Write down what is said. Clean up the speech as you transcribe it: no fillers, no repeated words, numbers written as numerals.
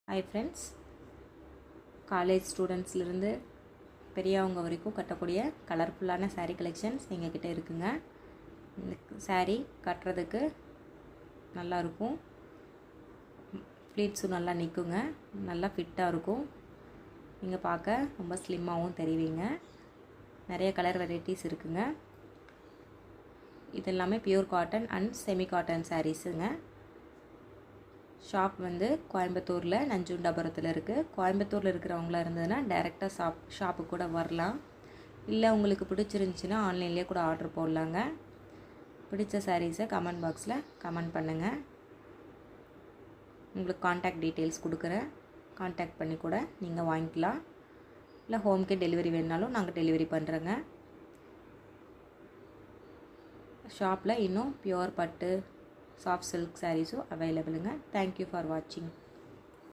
Hi friends, college ஸ்டூடெண்ட்ஸ்லேருந்து பெரியவங்க வரைக்கும் கட்டக்கூடிய கலர்ஃபுல்லான saree கலெக்ஷன்ஸ் எங்ககிட்ட இருக்குங்க. இந்த saree கட்டுறதுக்கு நல்லாயிருக்கும், ப்ளீட்ஸும் நல்லா நிற்குங்க, நல்லா ஃபிட்டாக இருக்கும். நீங்கள் பார்க்க ரொம்ப ஸ்லிம்மாகவும் தெரிவிங்க. நிறைய கலர் வெரைட்டிஸ் இருக்குங்க. இது எல்லாமே pure cotton and semi cotton சாரீஸுங்க. ஷாப் வந்து கோயம்புத்தூரில் நஞ்சுண்டாபுரத்தில் இருக்குது. கோயம்புத்தூரில் இருக்கிறவங்களா இருந்ததுன்னா டைரெக்டாக ஷாப்புக்கு கூட வரலாம். இல்லை உங்களுக்கு பிடிச்சிருந்துச்சின்னா ஆன்லைன்லேயே கூட ஆர்டர் போடலாங்க. பிடிச்ச சாரீஸை கமெண்ட் பாக்ஸில் கமெண்ட் பண்ணுங்கள். உங்களுக்கு கான்டாக்ட் டீட்டெயில்ஸ் கொடுக்குறேன், கான்டாக்ட் பண்ணி கூட நீங்கள் வாங்கிக்கலாம். இல்லை ஹோம்க்கு டெலிவரி வேணுனாலும் நாங்கள் டெலிவரி பண்ணுறோங்க. ஷாப்பில் இன்னும் பியூர் பட்டு சாஃப்ட் சில்க் சாரீஸும் அவைலபிளுங்க. தேங்க்யூ ஃபார் வாட்சிங்.